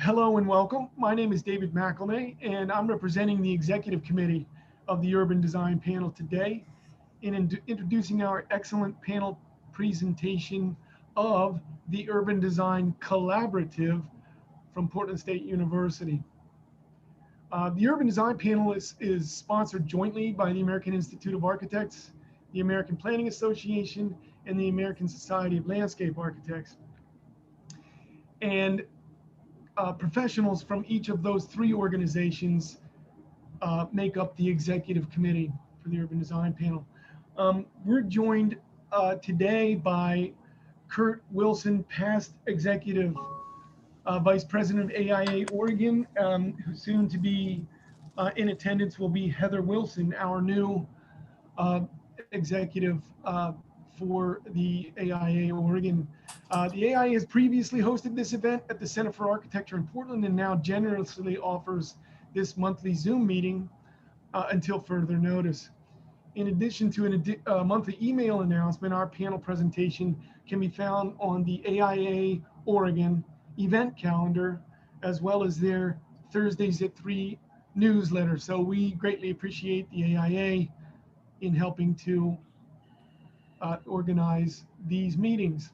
Hello and welcome. My name is David McElnay, and I'm representing the Executive Committee of the Urban Design Panel today in introducing our excellent panel presentation of the Urban Design Collaborative from Portland State University. The Urban Design Panel is sponsored jointly by the American Institute of Architects, the American Planning Association, and the American Society of Landscape Architects. And professionals from each of those three organizations make up the executive committee for the Urban Design Panel. We're joined today by Kurt Wilson, past executive vice president of AIA Oregon, who's soon to be in attendance will be Heather Wilson, our new executive for the AIA Oregon. The AIA has previously hosted this event at the Center for Architecture in Portland and now generously offers this monthly Zoom meeting until further notice. In addition to a monthly email announcement, our panel presentation can be found on the AIA Oregon event calendar, as well as their Thursdays at 3 newsletter. So we greatly appreciate the AIA in helping to organize these meetings.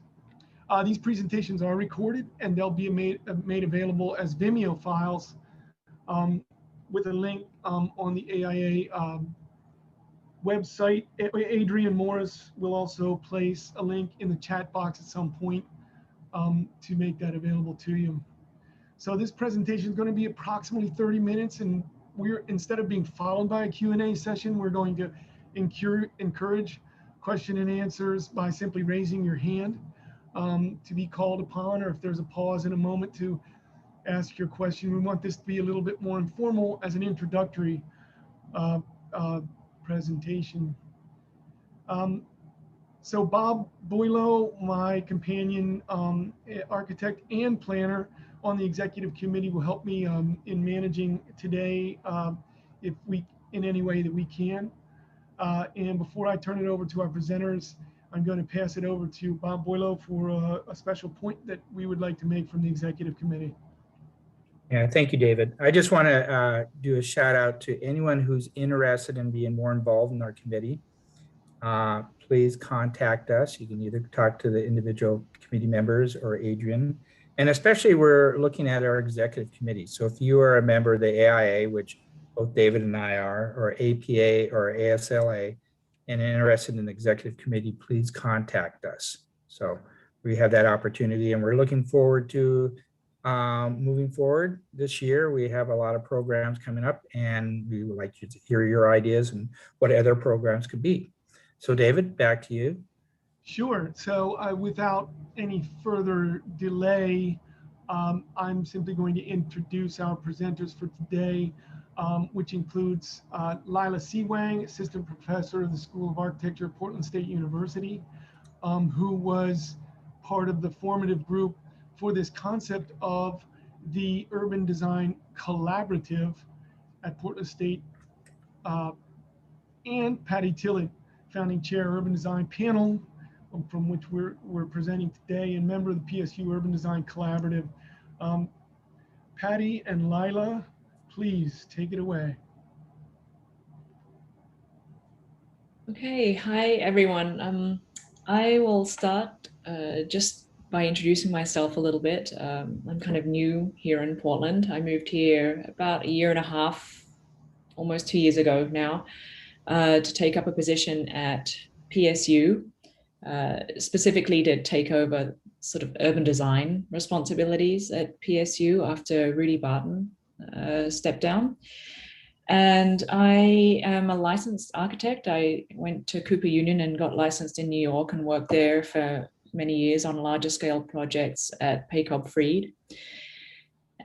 These presentations are recorded and they'll be made available as Vimeo files with a link on the AIA website. Adrian Morris will also place a link in the chat box at some point to make that available to you. So this presentation is going to be approximately 30 minutes, and instead of being followed by a Q&A session, we're going to encourage question and answers by simply raising your hand to be called upon, or if there's a pause in a moment to ask your question. We want this to be a little bit more informal as an introductory presentation. So Bob Boileau, my companion architect and planner on the executive committee, will help me in managing today if we in any way that we can. And before I turn it over to our presenters, I'm going to pass it over to Bob Boileau for a special point that we would like to make from the executive committee. Yeah, thank you, David. I just want to do a shout out to anyone who's interested in being more involved in our committee. Please contact us. You can either talk to the individual committee members or Adrian. And especially we're looking at our executive committee. So if you are a member of the AIA, which both David and I are, or APA or ASLA, and interested in the executive committee, please contact us. So we have that opportunity, and we're looking forward to moving forward this year. We have a lot of programs coming up, and we would like you to hear your ideas and what other programs could be. So David, back to you. Sure. So without any further delay, I'm simply going to introduce our presenters for today, which includes Lila Seawang, Assistant Professor of the School of Architecture at Portland State University, who was part of the formative group for this concept of the Urban Design Collaborative at Portland State, and Patty Tillett, Founding Chair, Urban Design Panel, from which we're presenting today, and member of the PSU Urban Design Collaborative. Patty and Lila, please take it away. Okay, hi everyone. I will start just by introducing myself a little bit. I'm kind of new here in Portland. I moved here about 1.5 years, almost 2 years ago now, to take up a position at PSU, specifically to take over sort of urban design responsibilities at PSU after Rudy Barton stepped down. And I am a licensed architect. I went to Cooper Union and got licensed in New York and worked there for many years on larger scale projects at Paycob Freed.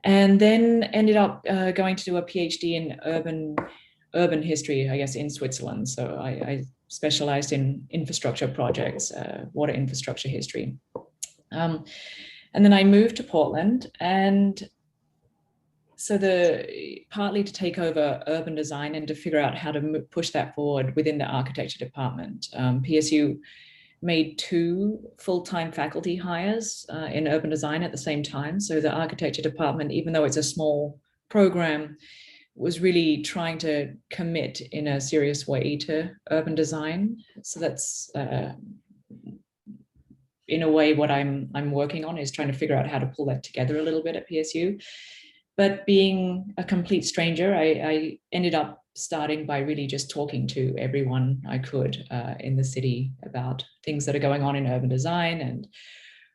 And then ended up going to do a PhD in urban history, I guess, in Switzerland. So I specialized in infrastructure projects, water infrastructure history. And then I moved to Portland, and so partly to take over urban design and to figure out how to push that forward within the architecture department. PSU made 2 full-time faculty hires in urban design at the same time. So the architecture department, even though it's a small program, was really trying to commit in a serious way to urban design. So that's in a way what I'm working on, is trying to figure out how to pull that together a little bit at PSU. But being a complete stranger, I ended up starting by really just talking to everyone I could in the city about things that are going on in urban design and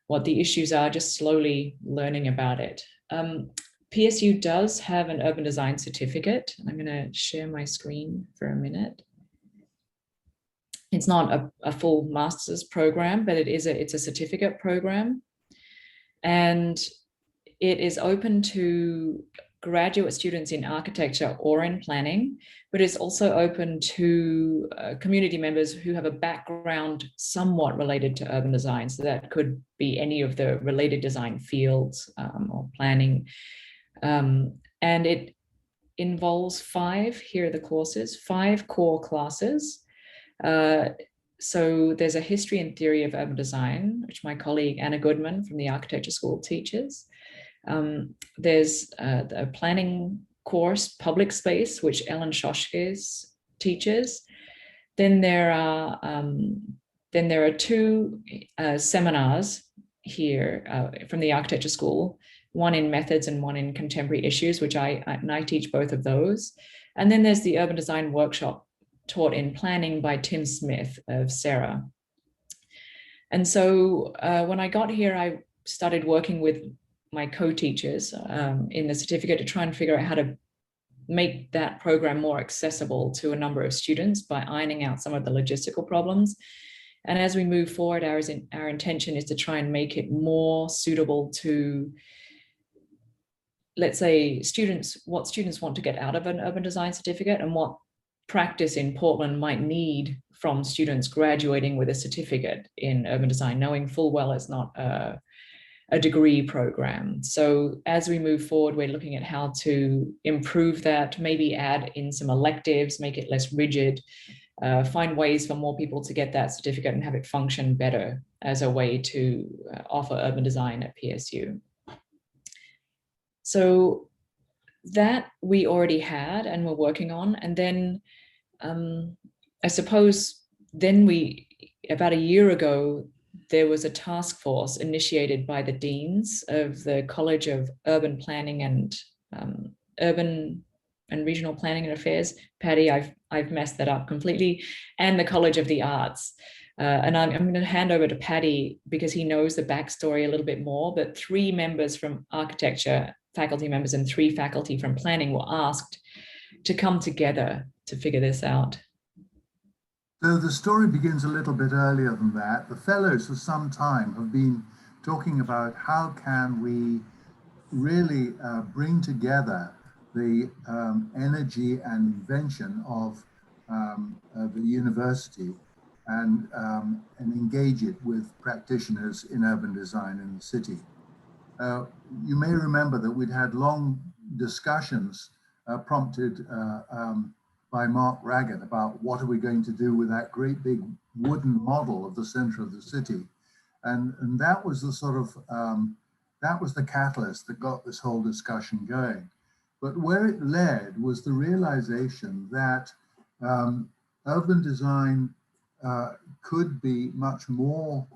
what the issues are, just slowly learning about it. PSU does have an urban design certificate. I'm going to share my screen for a minute. It's not a full master's program, but it's a certificate program. And it is open to graduate students in architecture or in planning, but it's also open to community members who have a background somewhat related to urban design. So that could be any of the related design fields or planning. And it involves 5, here are the courses, 5 core classes. So there's a history and theory of urban design, which my colleague Anna Goodman from the architecture school teaches. There's a planning course, public space, which Ellen Shoshkes teaches. Then there are 2 seminars here from the architecture school, one in methods and one in contemporary issues, which I teach both of those. And then there's the urban design workshop taught in planning by Tim Smith of Sarah. And so when I got here, I started working with my co-teachers in the certificate to try and figure out how to make that program more accessible to a number of students by ironing out some of the logistical problems. And as we move forward, our intention is to try and make it more suitable to, let's say, what students want to get out of an urban design certificate and what practice in Portland might need from students graduating with a certificate in urban design, knowing full well it's not a degree program. So as we move forward, we're looking at how to improve that, maybe add in some electives, make it less rigid, find ways for more people to get that certificate and have it function better as a way to offer urban design at PSU. So that we already had and we're working on. And then I suppose then about a year ago, there was a task force initiated by the deans of the College of Urban Planning and Urban and Regional Planning and Affairs. Patty, I've messed that up completely, and the College of the Arts. And I'm going to hand over to Patty because he knows the backstory a little bit more, but 3 members from architecture, faculty members, and 3 faculty from planning were asked to come together to figure this out. So the story begins a little bit earlier than that. The fellows for some time have been talking about how can we really bring together the energy and invention of the university and engage it with practitioners in urban design in the city. You may remember that we'd had long discussions prompted by Mark Raggett about what are we going to do with that great big wooden model of the center of the city. And that was the sort of, that was the catalyst that got this whole discussion going. But where it led was the realization that urban design could be much more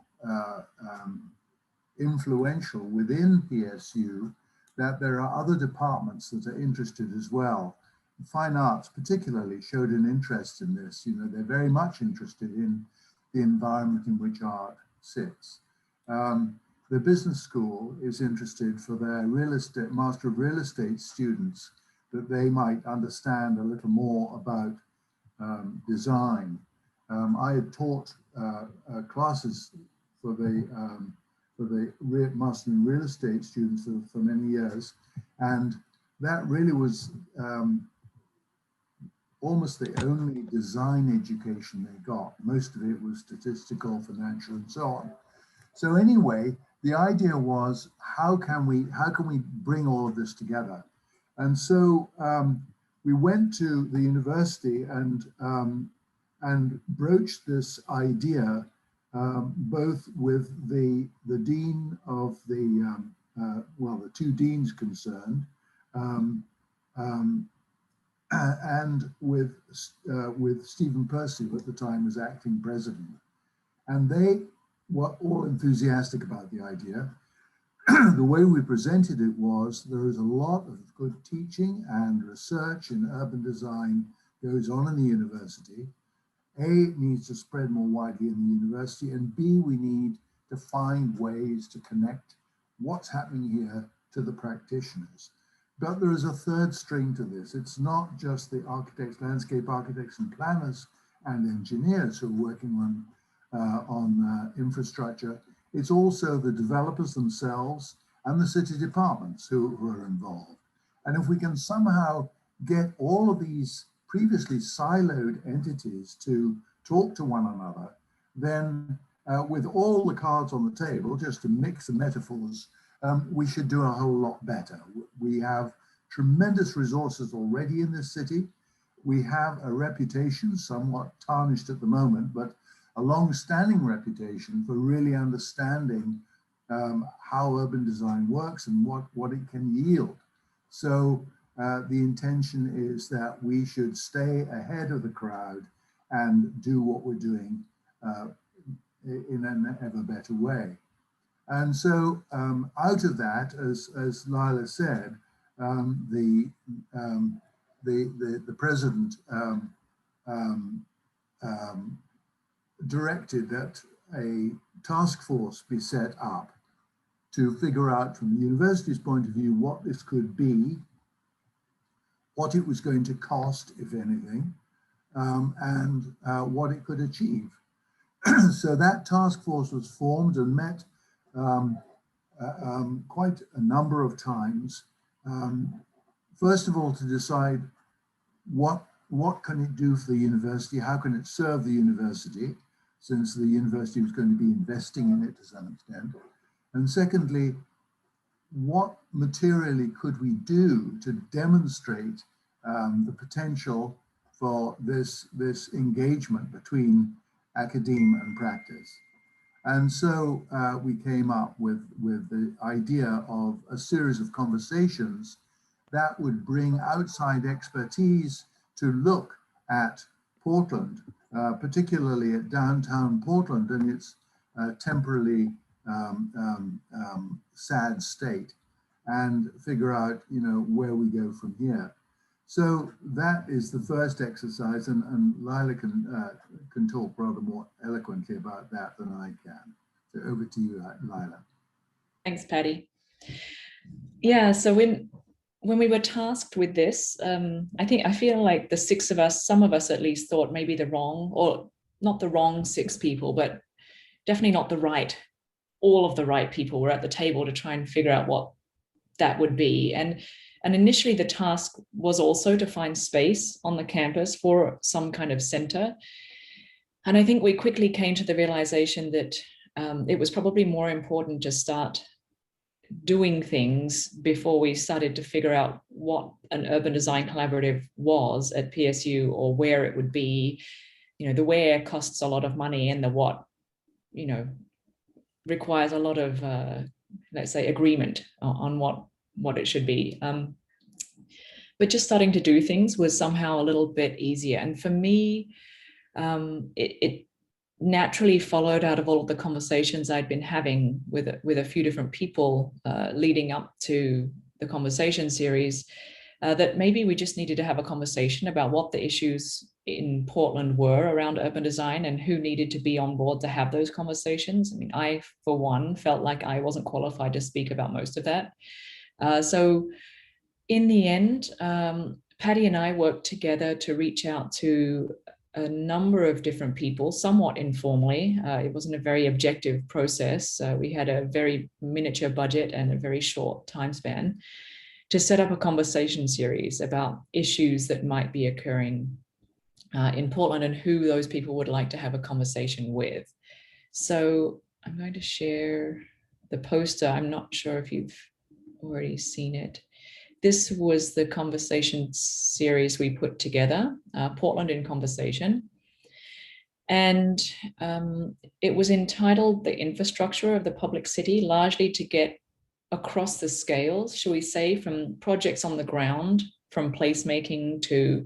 influential within PSU, that there are other departments that are interested as well. Fine arts particularly showed an interest in this. You know, they're very much interested in the environment in which art sits. The business school is interested for their real estate, Master of Real Estate students, that they might understand a little more about design. I had taught classes for the Master in Real Estate students for many years, and that really was almost the only design education they got. Most of it was statistical, financial, and so on. So anyway, the idea was how can we bring all of this together? And so we went to the university and broached this idea both with the dean of the, well, the two deans concerned, and with Stephen Percy, who at the time was acting president. And they were all enthusiastic about the idea. The way we presented it was there is a lot of good teaching and research in urban design goes on in the university. A, it needs to spread more widely in the university, and B, we need to find ways to connect what's happening here to the practitioners. But there is a third string to this. It's not just the architects, landscape architects and planners and engineers who are working on infrastructure. It's also the developers themselves and the city departments who are involved. And if we can somehow get all of these previously siloed entities to talk to one another, then with all the cards on the table, just to mix the metaphors, we should do a whole lot better. We have tremendous resources already in this city. We have a reputation, somewhat tarnished at the moment, but a long-standing reputation for really understanding how urban design works and what it can yield. So the intention is that we should stay ahead of the crowd and do what we're doing in an ever better way. And so out of that, as Lila said, the president directed that a task force be set up to figure out from the university's point of view what this could be, what it was going to cost, if anything, and what it could achieve. So that task force was formed and met quite a number of times. First of all, to decide what can it do for the university, how can it serve the university, since the university was going to be investing in it to some extent. And secondly, what materially could we do to demonstrate the potential for this engagement between academia and practice. And so we came up with the idea of a series of conversations that would bring outside expertise to look at Portland, particularly at downtown Portland and its temporarily sad state, and figure out, where we go from here. So that is the first exercise, and Lila can talk rather more eloquently about that than I can. So over to you, Lila. Thanks, Patty. Yeah, so when we were tasked with this, I feel like the six of us, some of us at least, thought maybe the wrong, or not the wrong six people, but definitely not the right, all of the right people were at the table to try and figure out what that would be. And initially the task was also to find space on the campus for some kind of center. And I think we quickly came to the realization that it was probably more important to start doing things before we started to figure out what an urban design collaborative was at PSU, or where it would be. The where costs a lot of money, and the what, requires a lot of, let's say, agreement on what it should be. But just starting to do things was somehow a little bit easier. And for me, it naturally followed out of all of the conversations I'd been having with a few different people leading up to the conversation series, that maybe we just needed to have a conversation about what the issues in Portland were around urban design and who needed to be on board to have those conversations. I mean, I, for one, felt like I wasn't qualified to speak about most of that. So in the end, Patty and I worked together to reach out to a number of different people, somewhat informally. It wasn't a very objective process. We had a very miniature budget and a very short time span to set up a conversation series about issues that might be occurring in Portland and who those people would like to have a conversation with. So I'm going to share the poster. I'm not sure if you've already seen it. This was the conversation series we put together, Portland in Conversation. And it was entitled The Infrastructure of the Public City, largely to get across the scales, shall we say, from projects on the ground, from placemaking to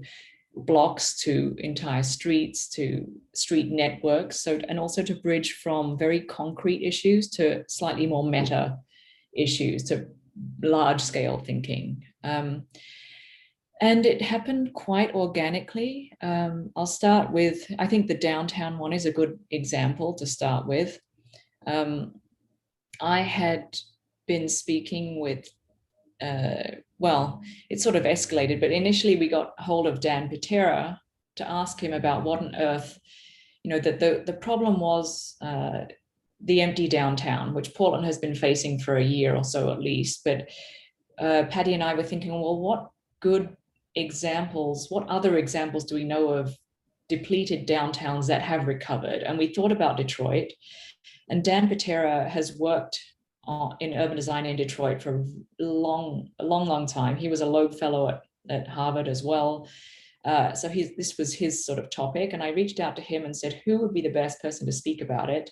blocks to entire streets to street networks. So, and also to bridge from very concrete issues to slightly more meta issues, to large scale thinking. And it happened quite organically. I'll start with, I think the downtown one is a good example to start with. I had been speaking with, well, it sort of escalated, but initially we got hold of Dan Patera to ask him about what on earth, that the problem was the empty downtown, which Portland has been facing for a year or so at least. But Patty and I were thinking, well, what good examples, what other examples do we know of depleted downtowns that have recovered? And we thought about Detroit, and Dan Patera has worked in urban design in Detroit for a long time. He was a Loeb Fellow at Harvard as well. So this was his sort of topic. And I reached out to him and said, who would be the best person to speak about it?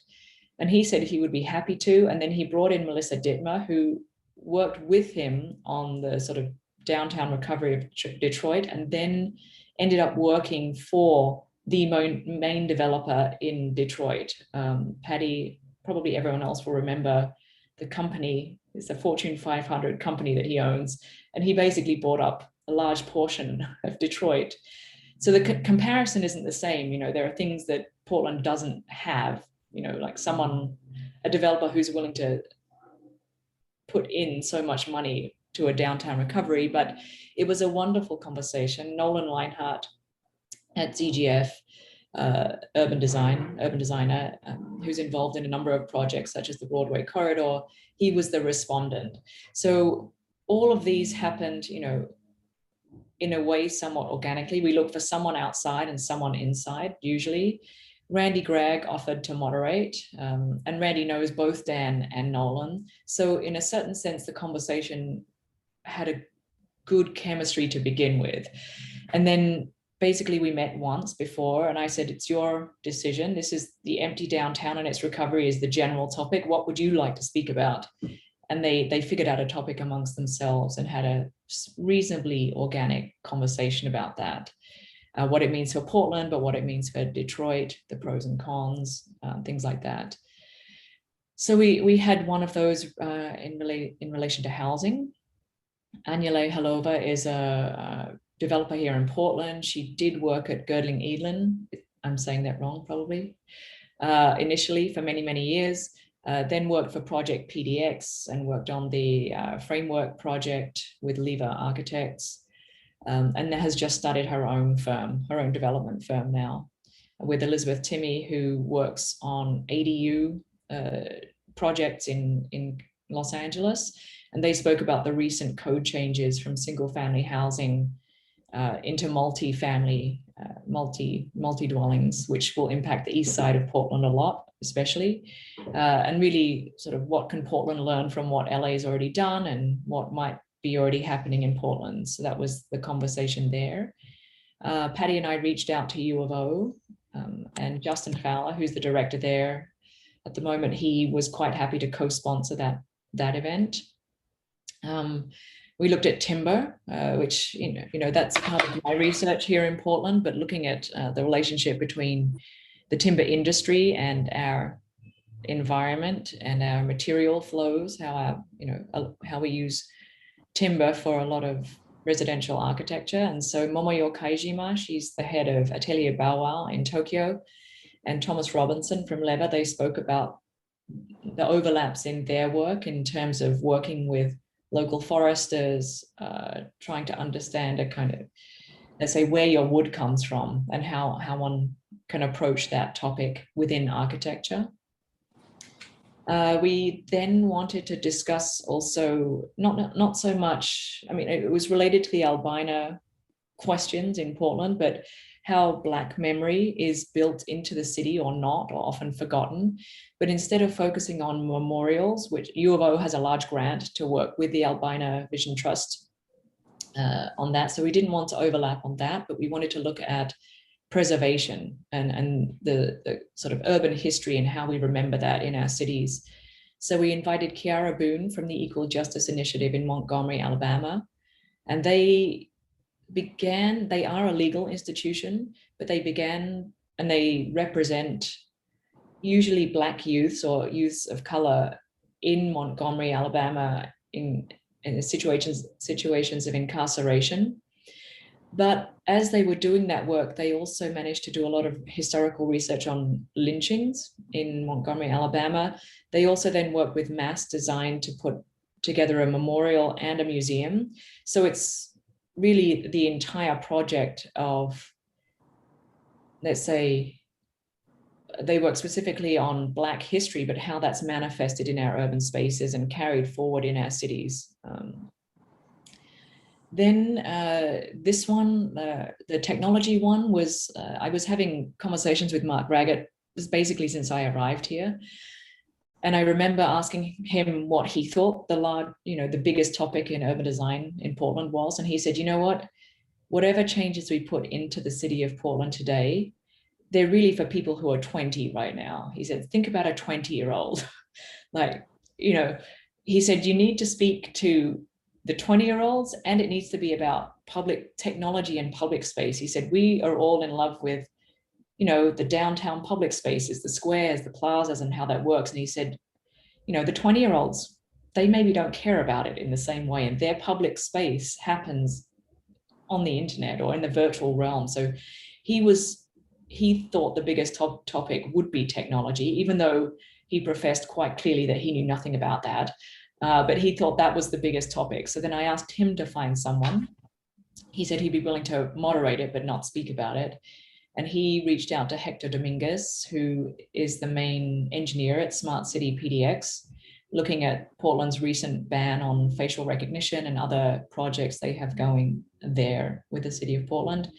And he said he would be happy to. And then he brought in Melissa Dittmer, who worked with him on the sort of downtown recovery of Detroit, and then ended up working for the main developer in Detroit. Patty, probably everyone else will remember the company. It's a Fortune 500 company that he owns. And he basically bought up a large portion of Detroit. So the comparison isn't the same. There are things that Portland doesn't have, like a developer who's willing to put in so much money to a downtown recovery. But it was a wonderful conversation. Nolan Leinhart at ZGF, urban designer, who's involved in a number of projects such as the Broadway Corridor, he was the respondent. So all of these happened, in a way somewhat organically. We look for someone outside and someone inside, usually. Randy Gregg offered to moderate, and Randy knows both Dan and Nolan. So in a certain sense, the conversation had a good chemistry to begin with. And then basically we met once before, and I said, it's your decision. This is the empty downtown and its recovery is the general topic. What would you like to speak about? And they figured out a topic amongst themselves and had a reasonably organic conversation about that. What it means for Portland, but what it means for Detroit, the pros and cons, things like that. So we had one of those in relation to housing. Anjali Halova is a developer here in Portland. She did work at Girdling Edlin. I'm saying that wrong, probably. Initially for many, many years, then worked for Project PDX and worked on the framework project with Lever Architects. And has just started her own firm, her own development firm now, with Elizabeth Timmy, who works on ADU projects in Los Angeles. And they spoke about the recent code changes from single family housing into multi-family, multi-dwellings, which will impact the east side of Portland a lot, especially. And really sort of what can Portland learn from what LA has already done and what might be already happening in Portland. So that was the conversation there. Patty and I reached out to U of O, and Justin Fowler, who's the director there at the moment, he was quite happy to co-sponsor that event. We looked at timber, which, that's part of my research here in Portland, but looking at the relationship between the timber industry and our environment and our material flows, how we use timber for a lot of residential architecture. And so Momoyo Kaijima, she's the head of Atelier Bow in Tokyo, and Thomas Robinson from Lever, they spoke about the overlaps in their work in terms of working with local foresters, trying to understand a kind of, let's say, where your wood comes from and how one can approach that topic within architecture. We then wanted to discuss also, not so much, it was related to the albino questions in Portland, but how Black memory is built into the city or not, or often forgotten. But instead of focusing on memorials, which U of O has a large grant to work with the Albino Vision Trust on that. So we didn't want to overlap on that, but we wanted to look at preservation and the sort of urban history and how we remember that in our cities. So we invited Kiara Boone from the Equal Justice Initiative in Montgomery, Alabama. And they are a legal institution, but they began and they represent usually Black youths or youths of color in Montgomery, Alabama, in situations of incarceration. But as they were doing that work, they also managed to do a lot of historical research on lynchings in Montgomery, Alabama. They also then worked with Mass Design to put together a memorial and a museum. So it's really the entire project of, let's say, they work specifically on Black history, but how that's manifested in our urban spaces and carried forward in our cities. Then this one, the technology one, was I was having conversations with Mark Raggett, was basically since I arrived here. And I remember asking him what he thought the biggest topic in urban design in Portland was. And he said, you know what, whatever changes we put into the city of Portland today, they're really for people who are 20 right now. He said, think about a 20-year-old. He said, you need to speak to the 20-year-olds, and it needs to be about public technology and public space. He said, we are all in love with, the downtown public spaces, the squares, the plazas, and how that works. And he said, the 20-year-olds, they maybe don't care about it in the same way, and their public space happens on the internet or in the virtual realm. So he thought the biggest topic would be technology, even though he professed quite clearly that he knew nothing about that. But he thought that was the biggest topic. So then I asked him to find someone. He said he'd be willing to moderate it, but not speak about it. And he reached out to Hector Dominguez, who is the main engineer at Smart City PDX, looking at Portland's recent ban on facial recognition and other projects they have going there with the city of Portland.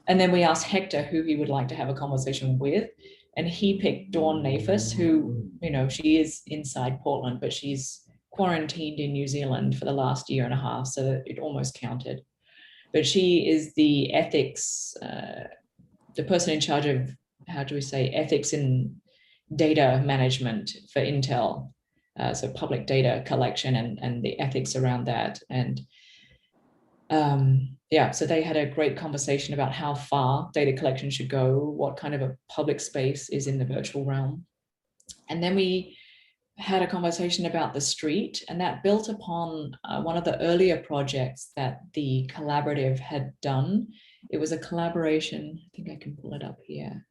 And then we asked Hector who he would like to have a conversation with. And he picked Dawn Nafis, who, she is inside Portland, but she's quarantined in New Zealand for the last year and a half, so it almost counted. But she is the ethics, the person in charge of, ethics in data management for Intel. So public data collection and the ethics around that. And so they had a great conversation about how far data collection should go, what kind of a public space is in the virtual realm. And then we had a conversation about the street, and that built upon one of the earlier projects that the collaborative had done. It was a collaboration, I think I can pull it up here,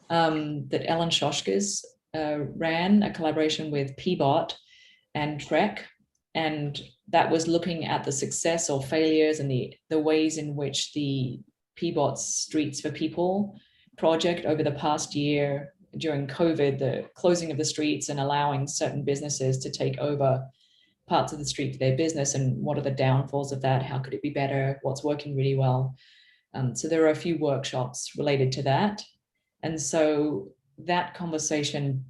that Ellen Shoshkas ran, a collaboration with PBOT and Trek. And that was looking at the success or failures and the ways in which the PBOT's Streets for People project over the past year during COVID, the closing of the streets and allowing certain businesses to take over parts of the street for their business, and what are the downfalls of that? How could it be better? What's working really well? So there are a few workshops related to that. And so that conversation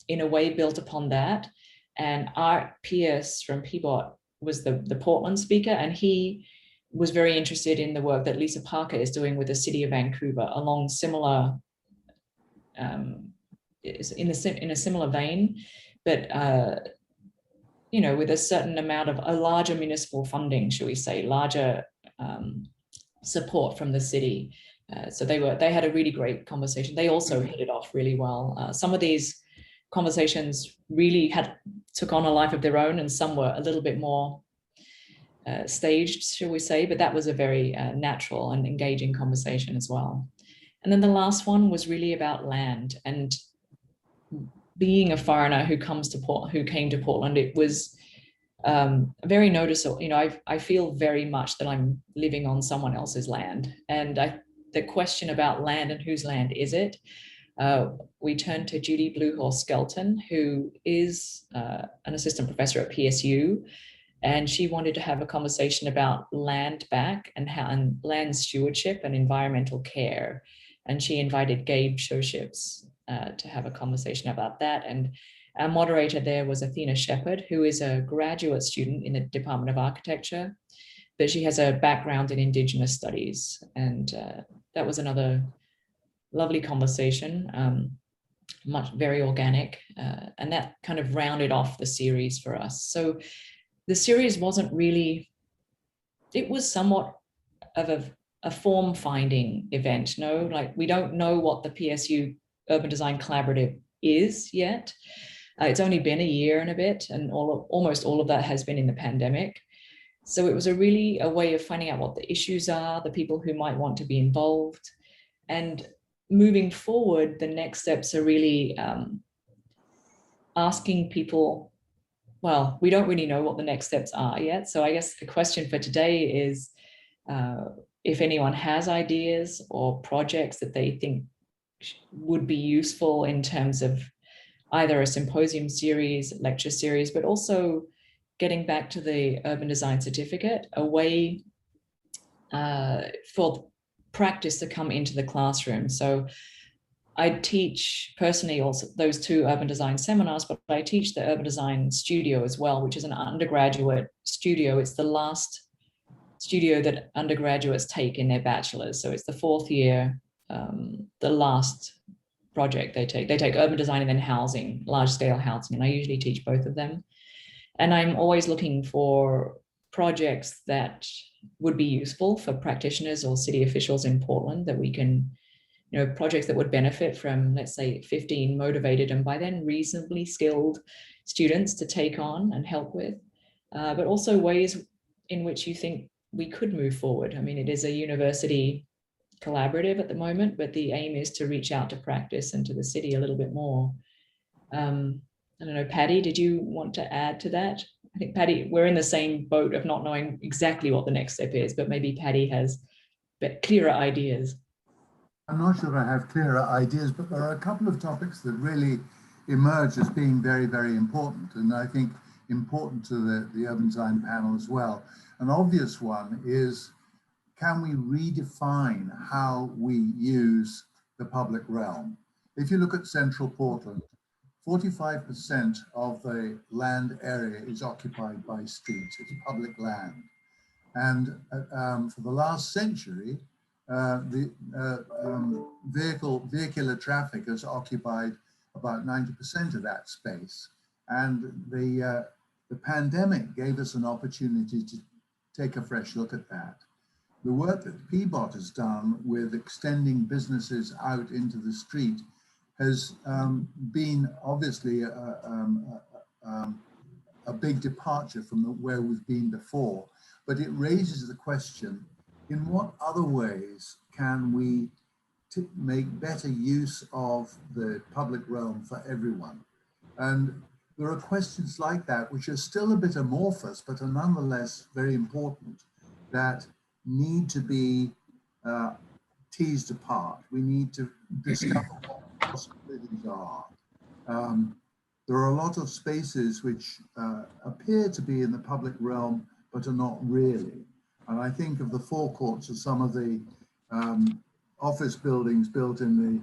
in a way built upon that. And Art Pierce from PBOT was the Portland speaker, and he was very interested in the work that Lisa Parker is doing with the city of Vancouver along similar, in a similar vein, but with a certain amount of a larger municipal funding, shall we say, larger support from the city. So they had a really great conversation. They also hit it off really well. Some of these conversations really took on a life of their own, and some were a little bit more staged, shall we say, but that was a very natural and engaging conversation as well. And then the last one was really about land, and being a foreigner who came to Portland, it was very noticeable. I feel very much that I'm living on someone else's land, and the question about land and whose land is it, we turned to Judy Bluehorse Skelton, who is an assistant professor at PSU, and she wanted to have a conversation about land back and land stewardship and environmental care. And she invited Gabe Shoships to have a conversation about that. And our moderator there was Athena Shepherd, who is a graduate student in the Department of Architecture. but she has a background in Indigenous studies, and that was another lovely conversation, very organic, and that kind of rounded off the series for us. So the series wasn't really, it was somewhat of a form-finding event. No, like we don't know what the PSU Urban Design Collaborative is yet. It's only been a year and a bit, and almost all of that has been in the pandemic. So it was a way of finding out what the issues are, the people who might want to be involved, and moving forward, the next steps are really asking people, well, we don't really know what the next steps are yet. So I guess the question for today is, if anyone has ideas or projects that they think would be useful in terms of either a symposium series, lecture series, but also getting back to the urban design certificate, a way for practice to come into the classroom. So I teach personally also those 2 urban design seminars, but I teach the urban design studio as well, which is an undergraduate studio. It's the last studio that undergraduates take in their bachelor's. So it's the 4th year, the last project they take. They take urban design and then housing, large scale housing. And I usually teach both of them. And I'm always looking for projects that would be useful for practitioners or city officials in Portland, that we can, projects that would benefit from, let's say, 15 motivated and by then reasonably skilled students to take on and help with, but also ways in which you think we could move forward. I mean, it is a university collaborative at the moment, but the aim is to reach out to practice and to the city a little bit more. I don't know, Patty, did you want to add to that? I think, Patty, we're in the same boat of not knowing exactly what the next step is, but maybe Patty has clearer ideas. I'm not sure I have clearer ideas, but there are a couple of topics that really emerge as being very, very important, and I think important to the Urban Design panel as well. An obvious one is, can we redefine how we use the public realm? If you look at central Portland, 45% of the land area is occupied by streets. It's public land. And for the last century, the vehicular traffic has occupied about 90% of that space. And the pandemic gave us an opportunity to take a fresh look at that. The work that PBOT has done with extending businesses out into the street has been obviously a big departure from where we've been before, but it raises the question, in what other ways can we make better use of the public realm for everyone? And there are questions like that, which are still a bit amorphous, but are nonetheless very important, that need to be teased apart. We need to discover what the possibilities are. There are a lot of spaces which appear to be in the public realm, but are not really. And I think of the forecourts of some of the office buildings built in the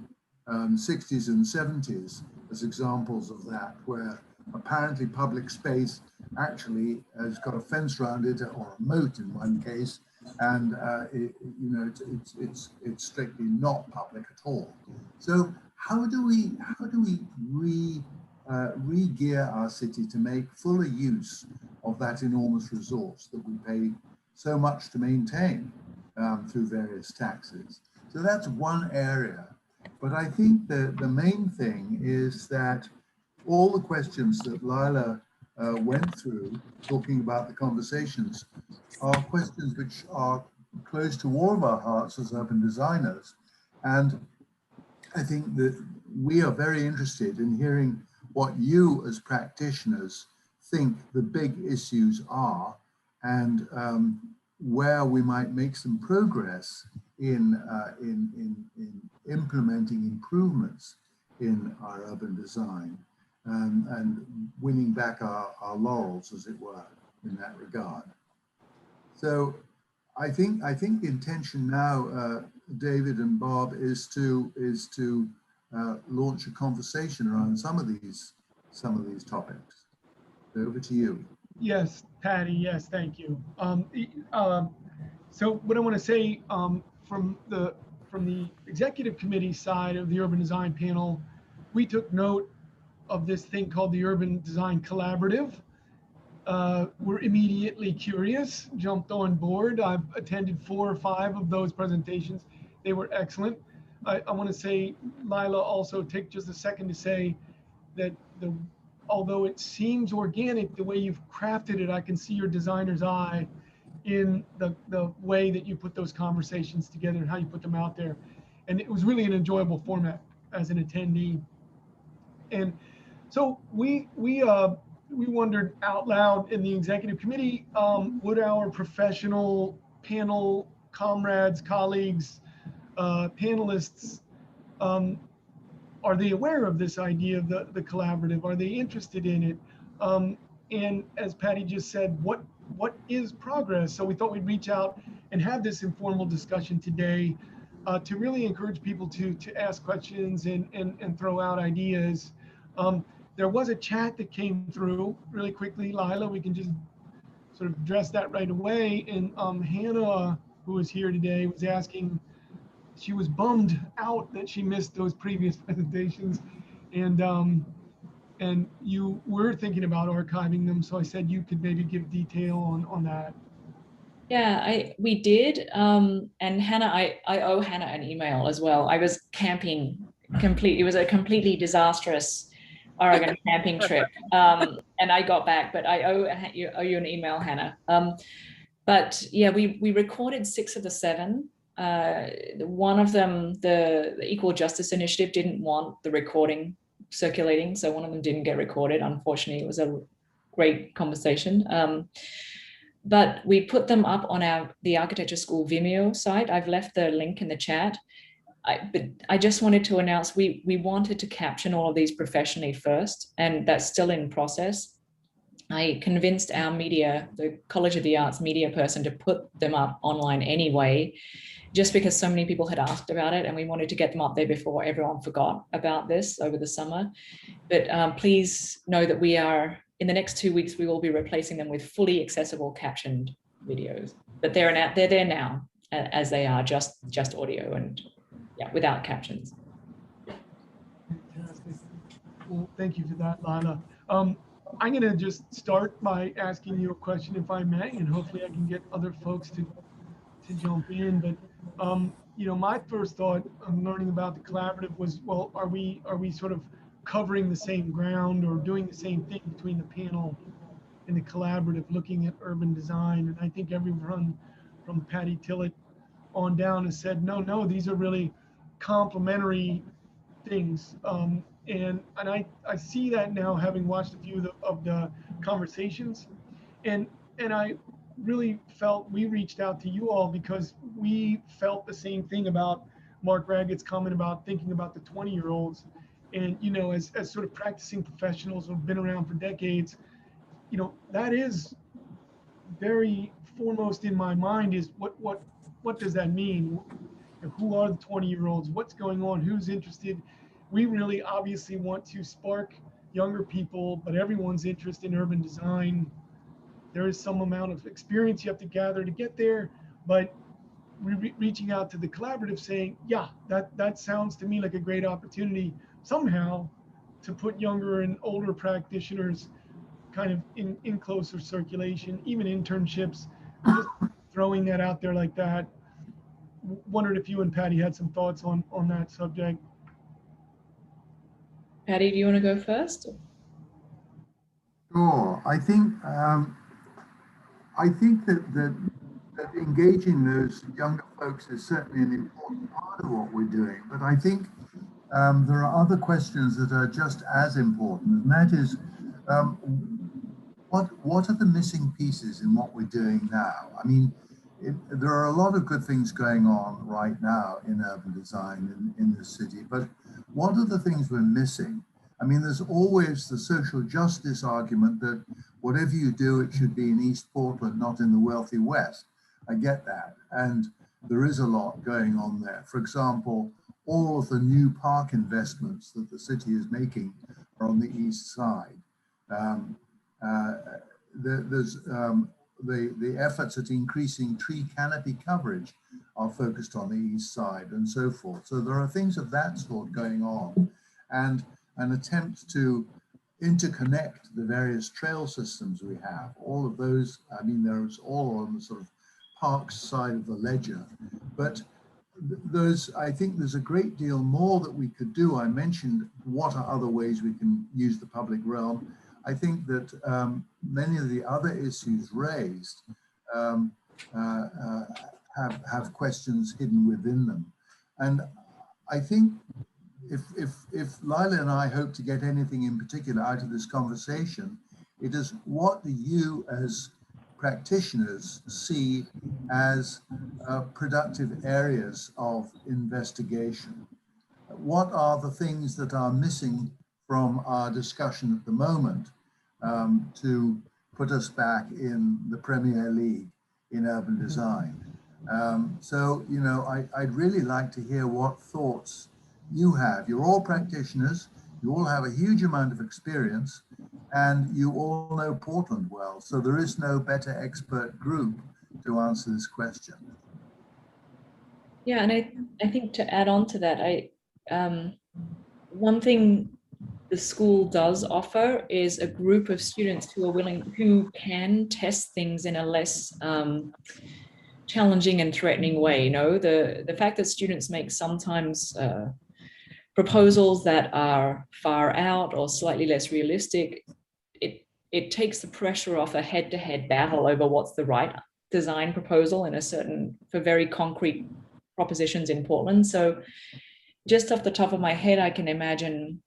60s and 70s as examples of that, where apparently public space actually has got a fence around it, or a moat in one case, and it's strictly not public at all. So how do we re-gear our city to make fuller use of that enormous resource that we pay so much to maintain through various taxes? So that's one area. But I think the main thing is that all the questions that Lila went through, talking about the conversations, are questions which are close to all of our hearts as urban designers. And I think that we are very interested in hearing what you as practitioners think the big issues are, and where we might make some progress in implementing improvements in our urban design, and winning back our laurels, as it were, in that regard. So I think the intention now, David and Bob, is to launch a conversation around some of these topics. So over to you. Yes, Patty, yes, thank you. So what I want to say from the executive committee side of the urban design panel, we took note of this thing called the Urban Design Collaborative. We're immediately curious, jumped on board. I've attended 4 or 5 of those presentations. They were excellent. I want to say, Lila, also take just a second to say that although it seems organic, the way you've crafted it, I can see your designer's eye in the way that you put those conversations together and how you put them out there. And it was really an enjoyable format as an attendee. And so we wondered out loud in the executive committee, would our professional panel comrades, colleagues, panelists, are they aware of this idea of the collaborative? Are they interested in it? And as Patty just said, what is progress? So we thought we'd reach out and have this informal discussion today to really encourage people to ask questions and throw out ideas. There was a chat that came through really quickly. Lila, we can just sort of address that right away. And Hannah, who is here today, was asking, she was bummed out that she missed those previous presentations, and you were thinking about archiving them. So I said you could maybe give detail on that. Yeah, we did. And Hannah, I owe Hannah an email as well. I was camping it was a completely disastrous Oregon camping trip. And I got back, but I owe you an email, Hannah. But yeah, we recorded 6 of the 7. One of them, the Equal Justice Initiative, didn't want the recording circulating, so one of them didn't get recorded. Unfortunately, it was a great conversation. But we put them up on the Architecture School Vimeo site. I've left the link in the chat. But I just wanted to announce we wanted to caption all of these professionally first, and that's still in process. I convinced our media, the College of the Arts media person, to put them up online anyway, just because so many people had asked about it, and we wanted to get them up there before everyone forgot about this over the summer. But please know that we are, in the next 2 weeks, we will be replacing them with fully accessible captioned videos. But they're there now, as they are, just audio and yeah, without captions. Fantastic. Well, thank you for that, Lana. I'm going to just start by asking you a question, if I may, and hopefully I can get other folks to jump in. But you know, my first thought on learning about the collaborative was, well, are we sort of covering the same ground or doing the same thing between the panel and the collaborative, looking at urban design? And I think everyone from Patty Tillett on down has said, no, these are really complementary things. And I see that now, having watched a few of the conversations, and I really felt we reached out to you all because we felt the same thing about Mark Raggett's comment about thinking about the 20-year-olds. And, you know, as sort of practicing professionals who've been around for decades, you know, that is very foremost in my mind is what does that mean? Who are the 20-year-olds? What's going on? Who's interested? We really obviously want to spark younger people, but everyone's interest in urban design. There is some amount of experience you have to gather to get there, but reaching out to the collaborative saying, yeah, that sounds to me like a great opportunity somehow to put younger and older practitioners kind of in closer circulation, even internships, just throwing that out there like that. Wondered if you and Patty had some thoughts on that subject. Patty, do you want to go first? Sure. I think that engaging those younger folks is certainly an important part of what we're doing. But I think there are other questions that are just as important, and that is, what are the missing pieces in what we're doing now? I mean, there are a lot of good things going on right now in urban design in this city, but what are the things we're missing? I mean, there's always the social justice argument that whatever you do, it should be in East Portland, not in the wealthy West. I get that. And there is a lot going on there. For example, all of the new park investments that the city is making are on the east side. the efforts at increasing tree canopy coverage are focused on the east side and so forth. So there are things of that sort going on, and an attempt to interconnect the various trail systems we have. All of those, I mean, there's all on the sort of parks side of the ledger, but I think there's a great deal more that we could do. I mentioned what are other ways we can use the public realm. I think that many of the other issues raised have questions hidden within them. And I think if Lila and I hope to get anything in particular out of this conversation, it is what do you as practitioners see as productive areas of investigation? What are the things that are missing from our discussion at the moment to put us back in the Premier League in urban design? So, you know, I'd really like to hear what thoughts you have. You're all practitioners, you all have a huge amount of experience, and you all know Portland well. So there is no better expert group to answer this question. Yeah, and I think to add on to that, one thing the school does offer is a group of students who can test things in a less challenging and threatening way. You know, the fact that students make sometimes proposals that are far out or slightly less realistic, it takes the pressure off a head-to-head battle over what's the right design proposal for very concrete propositions in Portland. So just off the top of my head, I can imagine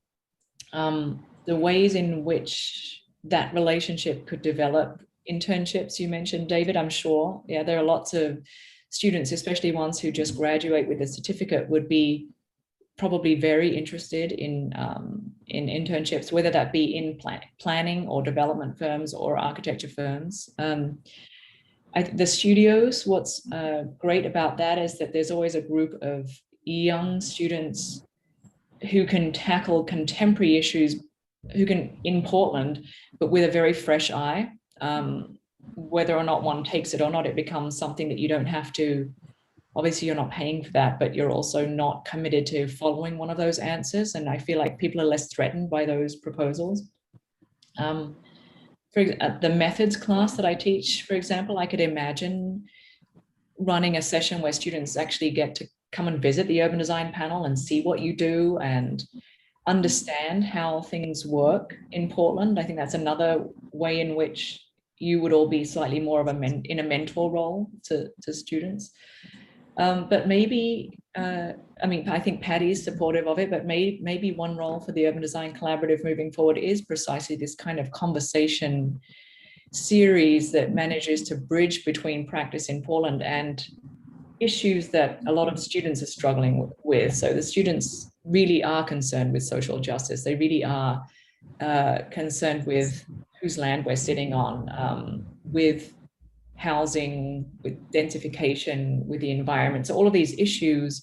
the ways in which that relationship could develop. Internships, you mentioned, David, I'm sure. Yeah, there are lots of students, especially ones who just graduate with a certificate, would be probably very interested in internships, whether that be in planning or development firms or architecture firms. The studios, what's great about that is that there's always a group of young students who can tackle contemporary issues, in Portland, but with a very fresh eye. Whether or not one takes it or not, it becomes something that you don't have to, obviously you're not paying for that, but you're also not committed to following one of those answers. And I feel like people are less threatened by those proposals. For the methods class that I teach, for example, I could imagine running a session where students actually get to come and visit the urban design panel and see what you do and understand how things work in Portland. I think that's another way in which you would all be slightly more of in a mentor role to students. But maybe, I mean, I think Patty's supportive of it, but maybe one role for the Urban Design Collaborative moving forward is precisely this kind of conversation series that manages to bridge between practice in Portland and issues that a lot of students are struggling with. So the students really are concerned with social justice. They really are concerned with whose land we're sitting on, with housing, with densification, with the environment. So all of these issues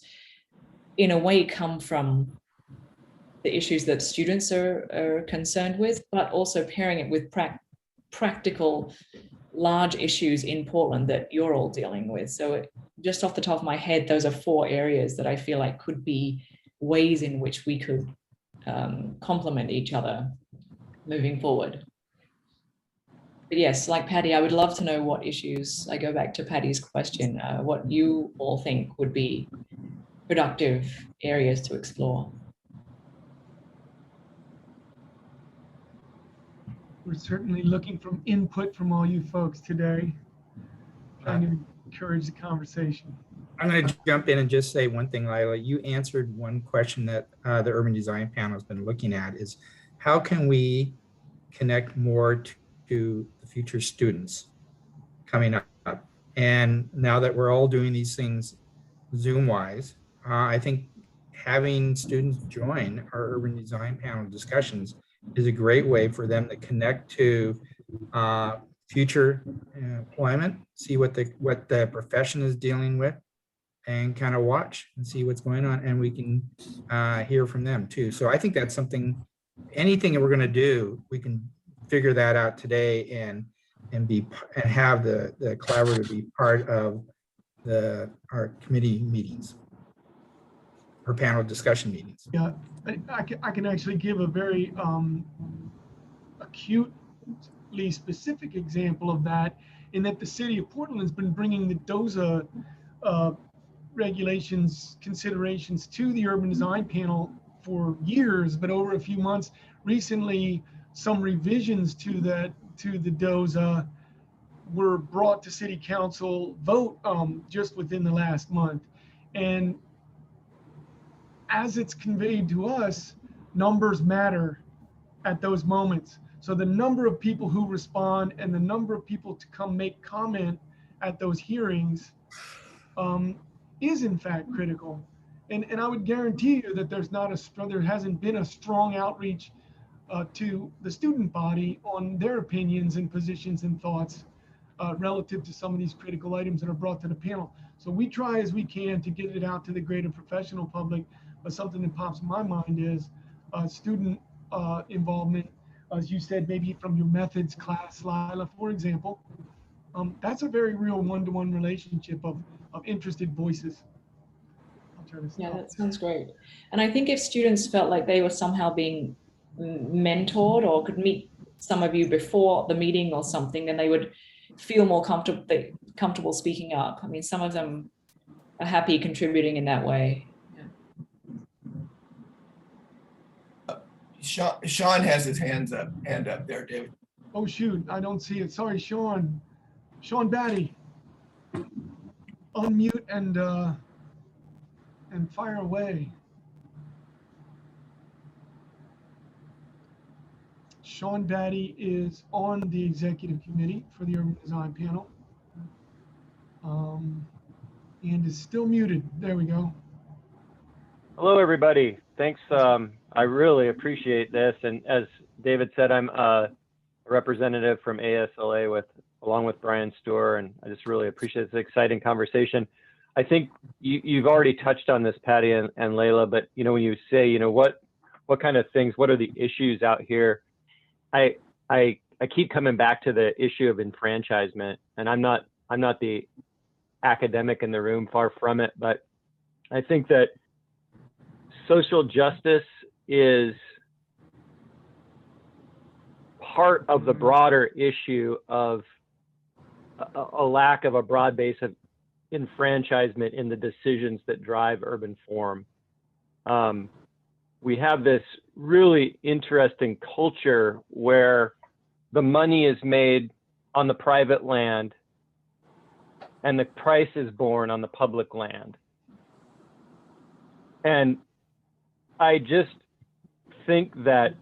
in a way come from the issues that students are concerned with, but also pairing it with practical large issues in Portland that you're all dealing with. So just off the top of my head, those are 4 areas that I feel like could be ways in which we could complement each other moving forward. But yes, like Patty, I would love to know what issues, I go back to Patty's question, what you all think would be productive areas to explore. We're certainly looking for input from all you folks today, trying to encourage the conversation. I'm going to jump in and just say one thing, Lila. You answered one question that the Urban Design Panel has been looking at is how can we connect more to the future students coming up? And now that we're all doing these things Zoom-wise, I think having students join our Urban Design Panel discussions is a great way for them to connect to future employment, see what the profession is dealing with, and kind of watch and see what's going on, and we can hear from them too. So I think that's something, anything that we're going to do, we can figure that out today and and have the collaborative be part of our committee meetings or panel discussion meetings. Yeah, I can actually give a very acutely specific example of that, in that the city of Portland has been bringing the DOZA regulations considerations to the urban design panel for years, but over a few months recently, some revisions to the DOZA were brought to city council vote just within the last month. And as it's conveyed to us, numbers matter at those moments. So the number of people who respond and the number of people to come make comment at those hearings is in fact critical. And I would guarantee you that there hasn't been a strong outreach to the student body on their opinions and positions and thoughts relative to some of these critical items that are brought to the panel. So we try as we can to get it out to the greater professional public, but something that pops in my mind is student involvement, as you said, maybe from your methods class, Lila, for example. That's a very real one-to-one relationship of interested voices. Yeah, that sounds great. And I think if students felt like they were somehow being mentored or could meet some of you before the meeting or something, then they would feel more comfortable speaking up. I mean, some of them are happy contributing in that way. Yeah. Sean has his hand up there, David. Oh shoot, I don't see it. Sorry, Sean. Sean Batty. Unmute and fire away. Sean Batty is on the executive committee for the Urban Design Panel. And is still muted. There we go. Hello, everybody. Thanks. I really appreciate this. And as David said, I'm a representative from ASLA along with Brian Storer, and I just really appreciate this exciting conversation. I think you've already touched on this, Patty and Layla, but when you say, what kind of things, what are the issues out here? I keep coming back to the issue of enfranchisement, and I'm not the academic in the room, far from it, but I think that social justice is part of the broader issue of a lack of a broad base of enfranchisement in the decisions that drive urban form. We have this really interesting culture where the money is made on the private land and the price is borne on the public land. And I just think that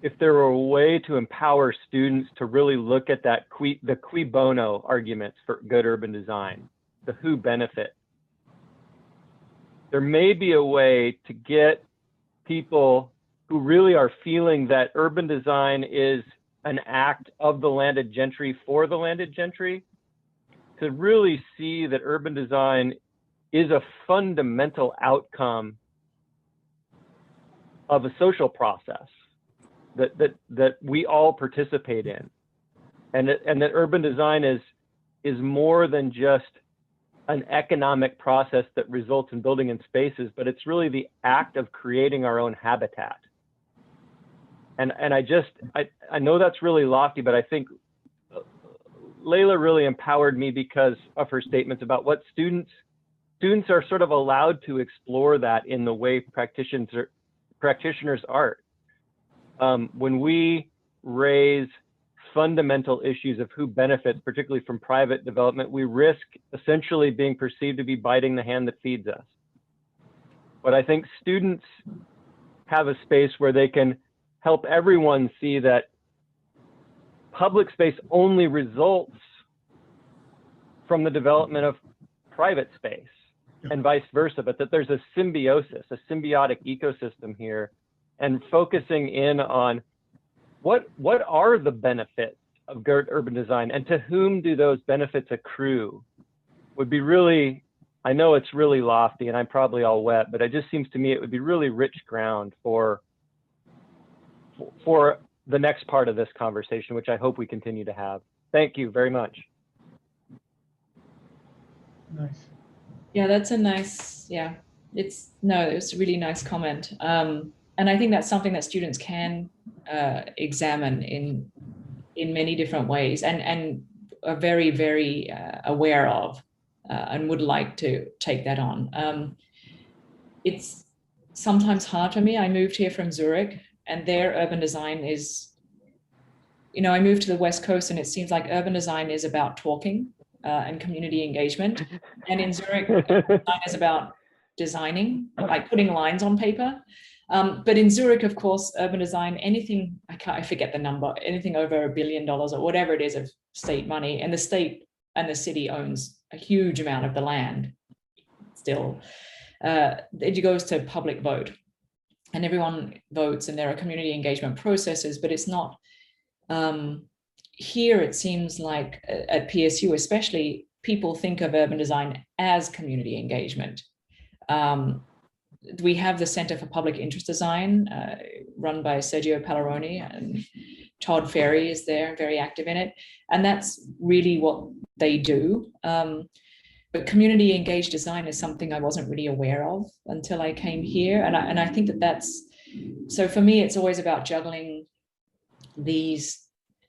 if there were a way to empower students to really look at that the cui bono arguments for good urban design, the who benefit, there may be a way to get people who really are feeling that urban design is an act of the landed gentry for the landed gentry, to really see that urban design is a fundamental outcome of a social process that we all participate in, and that urban design is more than just an economic process that results in building in spaces, but it's really the act of creating our own habitat. And I know that's really lofty, but I think Layla really empowered me because of her statements about what students are sort of allowed to explore that in the way practitioners are. When we raise fundamental issues of who benefits, particularly from private development, we risk essentially being perceived to be biting the hand that feeds us. But I think students have a space where they can help everyone see that public space only results from the development of private space and vice versa, but that there's a symbiosis, a symbiotic ecosystem here, and focusing in on what are the benefits of good urban design and to whom do those benefits accrue would be really, I know it's really lofty and I'm probably all wet, but it just seems to me it would be really rich ground for the next part of this conversation, which I hope we continue to have. Thank you very much. Nice. Yeah, that's a nice, yeah, it's a really nice comment. And I think that's something that students can examine in many different ways and are very, very aware of and would like to take that on. It's sometimes hard for me. I moved here from Zurich, and their urban design is, I moved to the West Coast, and it seems like urban design is about talking and community engagement. And in Zurich, design is about designing, like putting lines on paper. But in Zurich, of course, urban design, anything, I forget the number, anything over $1 billion or whatever it is of state money, and the state and the city owns a huge amount of the land still. It goes to public vote, and everyone votes, and there are community engagement processes, but it's not, here it seems like at PSU especially, people think of urban design as community engagement. We have the Center for Public Interest Design run by Sergio Pallaroni, and Todd Ferry is there, very active in it. And that's really what they do. But community engaged design is something I wasn't really aware of until I came here. And I think that's, so for me, it's always about juggling these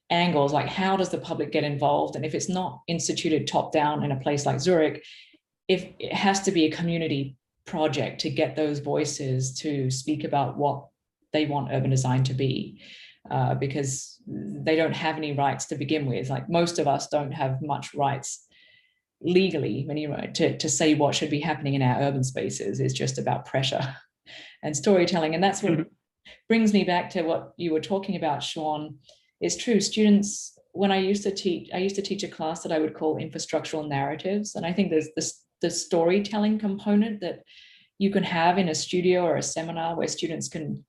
angles, like how does the public get involved? And if it's not instituted top down in a place like Zurich, if it has to be a community project to get those voices to speak about what they want urban design to be, because they don't have any rights to begin with. Like most of us don't have much rights legally to say what should be happening in our urban spaces. Is just about pressure and storytelling. And that's what brings me back to what you were talking about, Sean. It's true, students, when I used to teach a class that I would call infrastructural narratives. And I think there's the storytelling component that you can have in a studio or a seminar where students can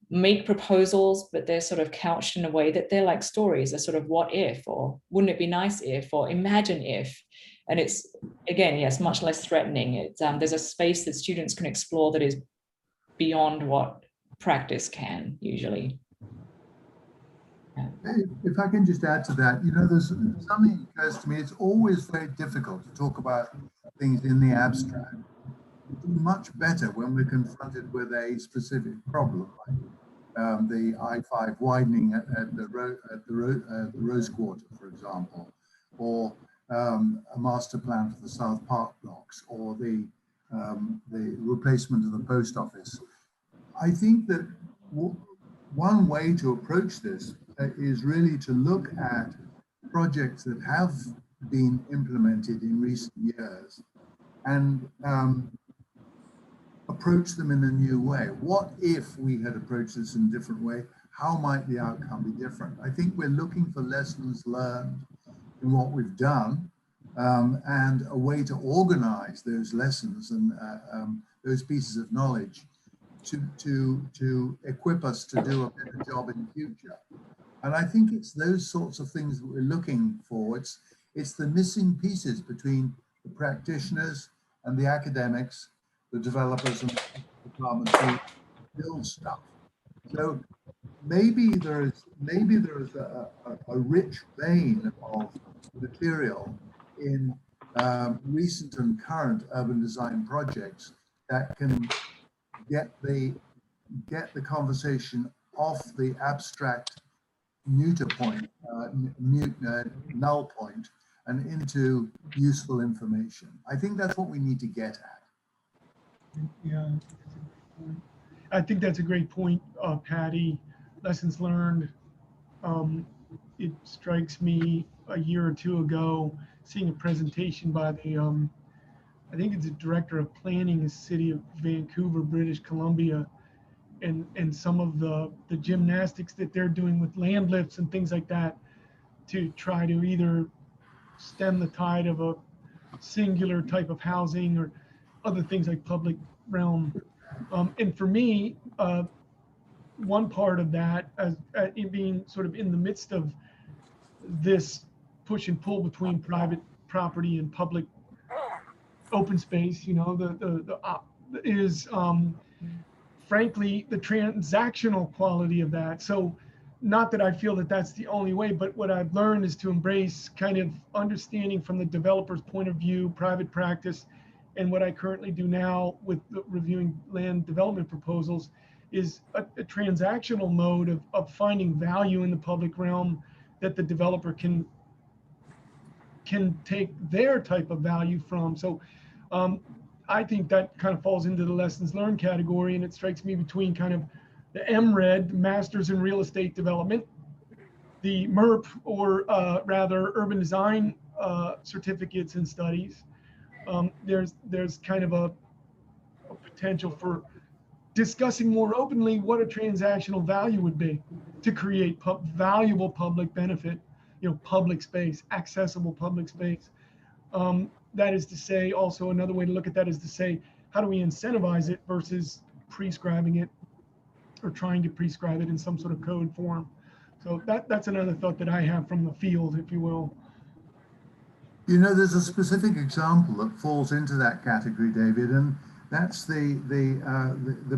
make proposals, but they're sort of couched in a way that they're like stories. They're sort of what if, or wouldn't it be nice if, or imagine if. And it's, again, yes, much less threatening. It's there's a space that students can explore that is beyond what practice can usually. If I can just add to that, there's something that occurs to me. It's always very difficult to talk about things in the abstract. We do much better when we're confronted with a specific problem, like the I-5 widening at the Rose Quarter, for example, or a master plan for the South Park blocks, or the replacement of the post office. I think that one way to approach this is really to look at projects that have been implemented in recent years and approach them in a new way. What if we had approached this in a different way? How might the outcome be different? I think we're looking for lessons learned in what we've done, and a way to organize those lessons and those pieces of knowledge to equip us to do a better job in the future. And I think it's those sorts of things that we're looking for. It's the missing pieces between the practitioners and the academics, the developers and the departments who build stuff. So maybe there is a rich vein of material in recent and current urban design projects that can get the conversation off the abstract null point and into useful information. I think that's what we need to get at. Yeah, I think that's a great point, Patty. Lessons learned. It strikes me a year or two ago seeing a presentation by the I think it's the director of planning in the city of Vancouver, British Columbia, and some of the gymnastics that they're doing with land lifts and things like that to try to either stem the tide of a singular type of housing or other things like public realm. And for me, one part of that, as in being sort of in the midst of this push and pull between private property and public open space, is frankly the transactional quality of that. So not that I feel that that's the only way, but what I've learned is to embrace kind of understanding from the developer's point of view, private practice, and what I currently do now with reviewing land development proposals is a transactional mode of finding value in the public realm that the developer can take their type of value from. So I think that kind of falls into the lessons learned category, and it strikes me between kind of the MRED, Masters in Real Estate Development, the MERP, or rather Urban Design certificates and studies. There's kind of a potential for discussing more openly what a transactional value would be to create valuable public benefit, public space, accessible public space. That is to say, also another way to look at that is to say, how do we incentivize it versus prescribing it or trying to prescribe it in some sort of code form. So that's another thought that I have from the field, if you will. There's a specific example that falls into that category, David, and that's the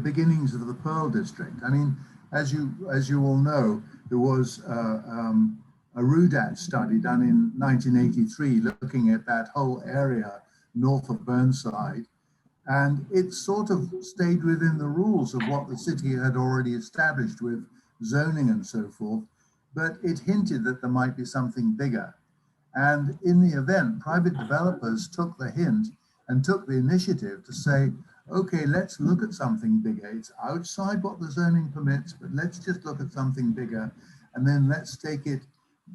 beginnings of the Pearl District. I mean, as you all know, there was a RUDAT study done in 1983 looking at that whole area north of Burnside, and it sort of stayed within the rules of what the city had already established with zoning and so forth, but it hinted that there might be something bigger. And in the event, private developers took the hint and took the initiative to say, okay, let's look at something bigger. It's outside what the zoning permits, but let's just look at something bigger. And then let's take it,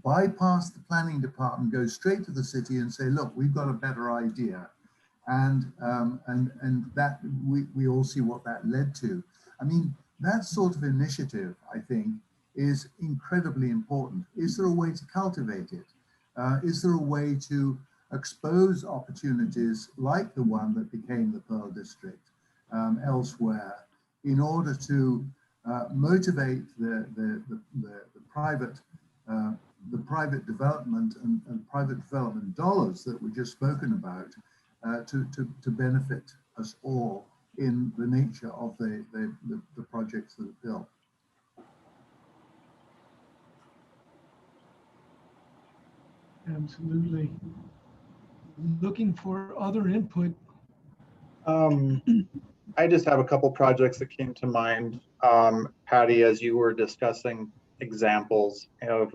bypass the planning department, go straight to the city and say, look, we've got a better idea. And that we all see what that led to. I mean, that sort of initiative, I think, is incredibly important. Is there a way to cultivate it? Is there a way to expose opportunities like the one that became the Pearl District elsewhere in order to motivate the private development and private development dollars that were just spoken about to benefit us all in the nature of the projects that are built? Absolutely. Looking for other input. I just have a couple projects that came to mind, Patty, as you were discussing examples of,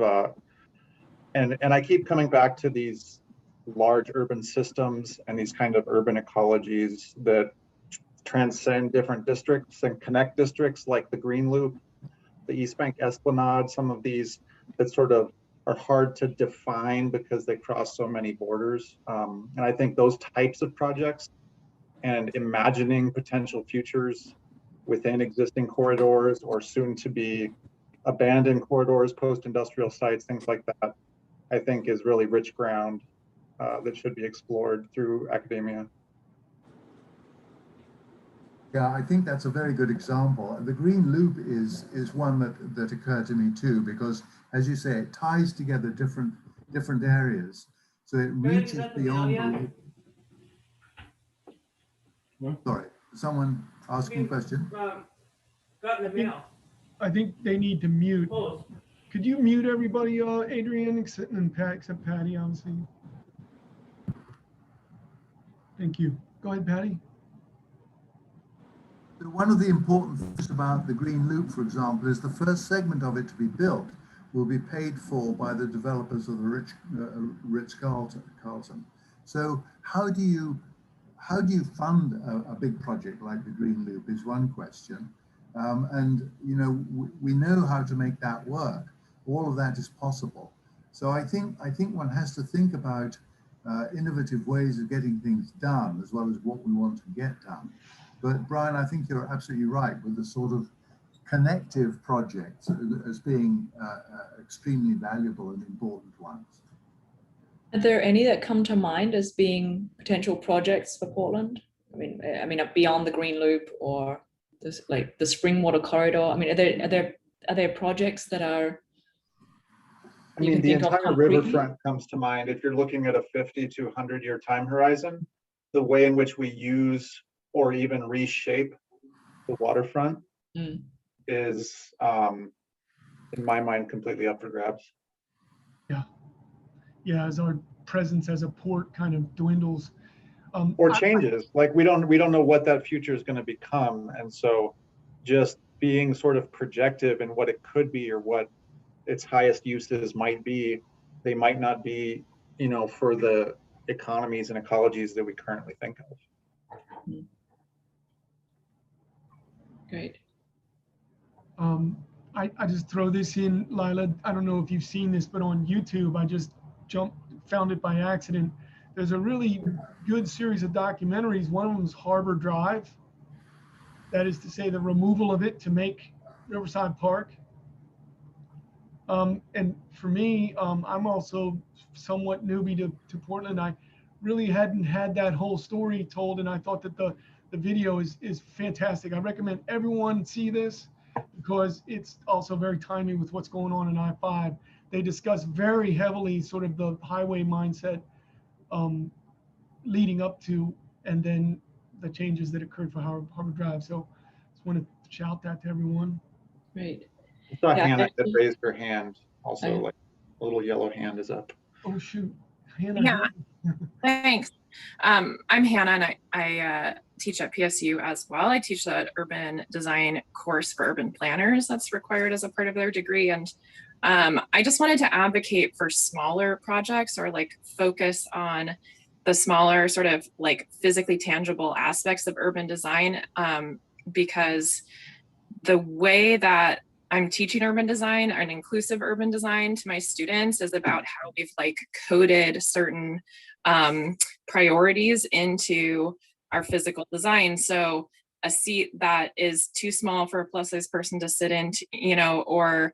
and I keep coming back to these large urban systems and these kind of urban ecologies that transcend different districts and connect districts, like the Green Loop, the East Bank Esplanade, some of these that sort of are hard to define because they cross so many borders. And I think those types of projects and imagining potential futures within existing corridors or soon to be abandoned corridors, post-industrial sites, things like that, I think is really rich ground that should be explored through academia. Yeah, I think that's a very good example. The Green Loop is one that occurred to me too, because as you say, it ties together different areas. So it reaches beyond Sorry, someone asking a question? I think they need to mute. Could you mute everybody, Adrian, except Patty, obviously? Thank you. Go ahead, Patty. So one of the important things about the Green Loop, for example, is the first segment of it to be built will be paid for by the developers of the Ritz-Carlton. So how do you fund a big project like the Green Loop is one question. And we know how to make that work. All of that is possible. So I think one has to think about innovative ways of getting things done as well as what we want to get done. But Brian, I think you're absolutely right with the sort of connective projects as being extremely valuable and important ones. Are there any that come to mind as being potential projects for Portland? I mean, beyond the Green Loop or this, like the Springwater Corridor. I mean, are there projects that are? I mean, the entire riverfront comes to mind. If you're looking at a 50 to 100-year time horizon, the way in which we use or even reshape the waterfront is in my mind, completely up for grabs. Yeah, as our presence as a port kind of dwindles. Or changes, like we don't know what that future is going to become. And so just being sort of projective in what it could be or what its highest uses might be, they might not be, you know, for the economies and ecologies that we currently think of. Great. I just throw this in, Lila. I don't know if you've seen this, but on YouTube, I just found it by accident. There's a really good series of documentaries. One of them is Harbor Drive. That is to say, the removal of it to make Riverside Park. And for me, I'm also somewhat newbie to Portland. I really hadn't had that whole story told, and I thought that the video is fantastic. I recommend everyone see this because it's also very timely with what's going on in I-5. They discuss very heavily sort of the highway mindset leading up to, and then the changes that occurred for Harbor Drive. So just want to shout that to everyone. Great. I saw Yeah, Hannah actually- that raised her hand also, Oh. like a little yellow hand is up. Oh shoot, Hannah. Yeah. Thanks. I'm Hannah, and I teach at PSU as well. I teach the urban design course for urban planners that's required as a part of their degree. And I just wanted to advocate for smaller projects, or like focus on the smaller sort of like physically tangible aspects of urban design, because the way that I'm teaching urban design and inclusive urban design to my students is about how we've like coded certain priorities into our physical design. So a seat that is too small for a plus size person to sit in, you know, or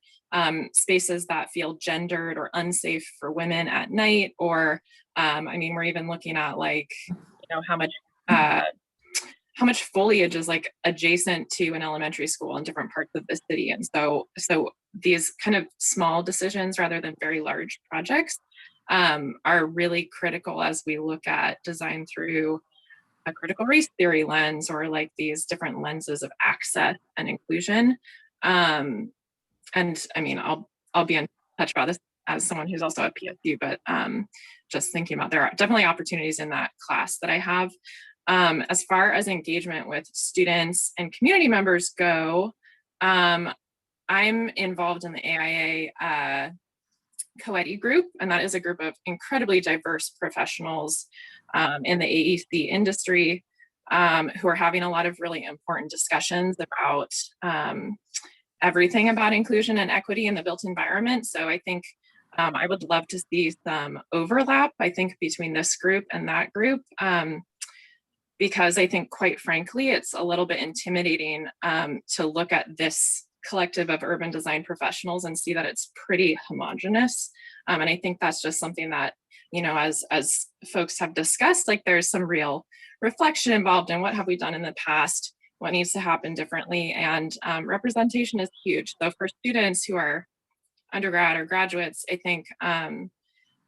spaces that feel gendered or unsafe for women at night, or I mean, we're even looking at like, you know, how much foliage is like adjacent to an elementary school in different parts of the city. And so these kind of small decisions rather than very large projects are really critical as we look at design through a critical race theory lens, or like these different lenses of access and inclusion. And I mean, I'll be in touch about this as someone who's also at PSU, but just thinking about, there are definitely opportunities in that class that I have. As far as engagement with students and community members go, I'm involved in the AIA co-ed group, and that is a group of incredibly diverse professionals in the AEC industry who are having a lot of really important discussions about everything about inclusion and equity in the built environment. So I think I would love to see some overlap, I think, between this group and that group. Because I think, quite frankly, it's a little bit intimidating to look at this collective of urban design professionals and see that it's pretty homogenous. And I think that's just something that, you know, as folks have discussed, like there's some real reflection involved in what have we done in the past, what needs to happen differently, and representation is huge. So for students who are undergrad or graduates, I think,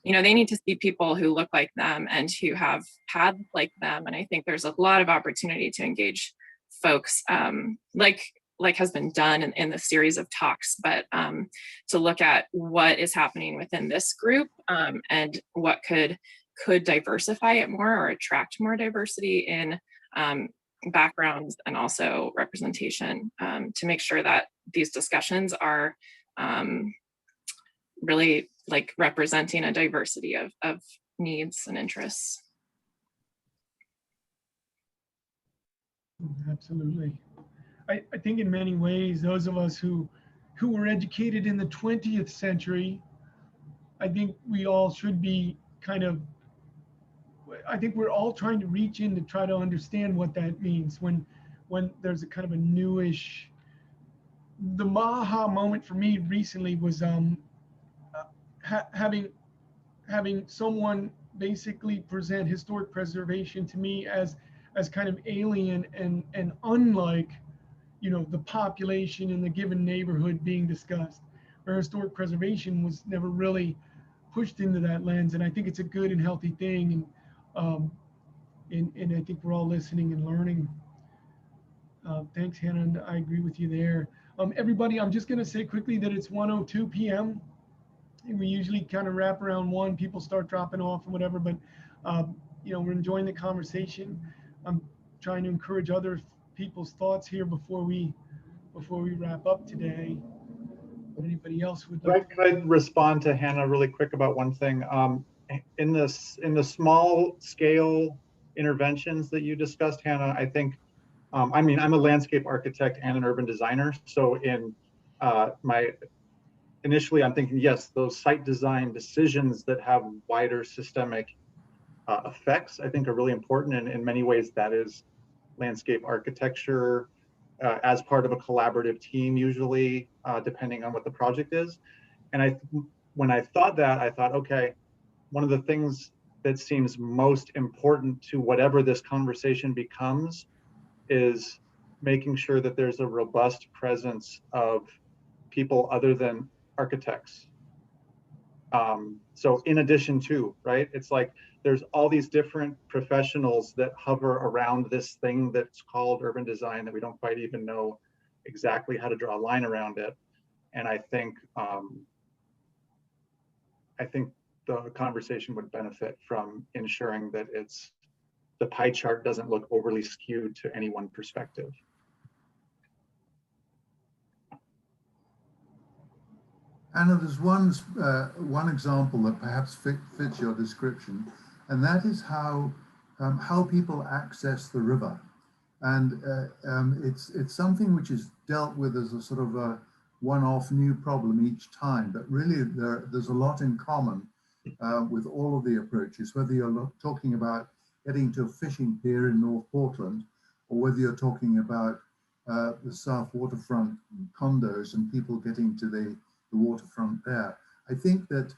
you know, they need to see people who look like them and who have paths like them. And I think there's a lot of opportunity to engage folks like has been done in the series of talks, but to look at what is happening within this group and what could diversify it more or attract more diversity in backgrounds and also representation, to make sure that these discussions are really like representing a diversity of needs and interests. Absolutely. I think in many ways, those of us who were educated in the 20th century, I think we all should be kind of, I think we're all trying to reach in to try to understand what that means when there's a kind of a newish, the aha moment for me recently was having someone basically present historic preservation to me as kind of alien and unlike, you know, the population in the given neighborhood being discussed, where historic preservation was never really pushed into that lens. And I think it's a good and healthy thing. And I think we're all listening and learning. Thanks, Hannah. And I agree with you there. Everybody, I'm just gonna say quickly that it's 1:02 p.m. And we usually kind of wrap around 1, people start dropping off and whatever, but we're enjoying the conversation. I'm trying to encourage other people's thoughts here before we wrap up today. If anybody else would like Could I respond to Hannah really quick about one thing? In the small scale interventions that you discussed, Hannah, I think, I mean, I'm a landscape architect and an urban designer. So in initially I'm thinking, yes, those site design decisions that have wider systemic effects, I think are really important. And in many ways that is landscape architecture as part of a collaborative team, usually, depending on what the project is. And when I thought that, I thought, okay, one of the things that seems most important to whatever this conversation becomes is making sure that there's a robust presence of people other than architects. So in addition to, right, it's like there's all these different professionals that hover around this thing that's called urban design that we don't quite even know exactly how to draw a line around it. And I think the conversation would benefit from ensuring that the pie chart doesn't look overly skewed to any one perspective. Anna, there's one example that perhaps fits your description, and that is how people access the river. And it's something which is dealt with as a sort of a one-off new problem each time, but really there's a lot in common with all of the approaches, whether you're talking about getting to a fishing pier in North Portland, or whether you're talking about the South Waterfront condos and people getting to the waterfront there. I think that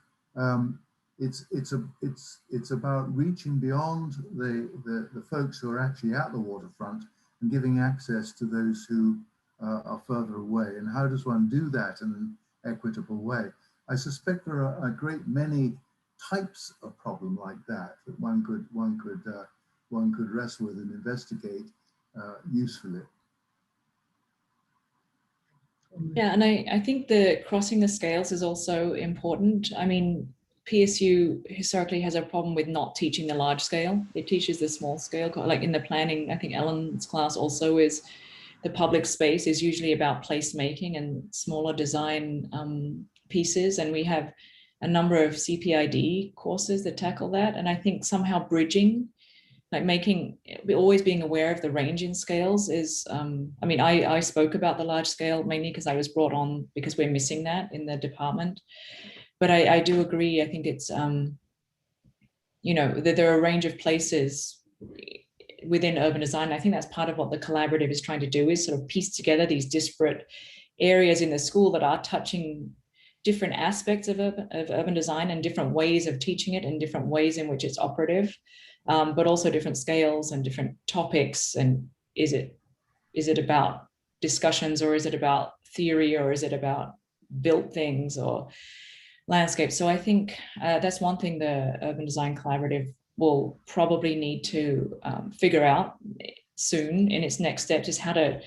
it's about reaching beyond the folks who are actually at the waterfront and giving access to those who are further away. And how does one do that in an equitable way? I suspect there are a great many types of problem like that one could wrestle with and investigate usefully. Yeah, and I think the crossing the scales is also important. I mean, PSU historically has a problem with not teaching the large scale. It teaches the small scale, like in the planning. I think Ellen's class also is the public space is usually about placemaking and smaller design pieces. And we have a number of CPID courses that tackle that. And I think somehow bridging, like always being aware of the range in scales is, I mean, I spoke about the large scale mainly because I was brought on because we're missing that in the department. But I do agree. I think it's, that there are a range of places within urban design. I think that's part of what the collaborative is trying to do, is sort of piece together these disparate areas in the school that are touching different aspects of urban design and different ways of teaching it and different ways in which it's operative, but also different scales and different topics. And is it about discussions, or is it about theory, or is it about built things or landscape? So I think that's one thing the Urban Design Collaborative will probably need to figure out soon in its next steps, is how to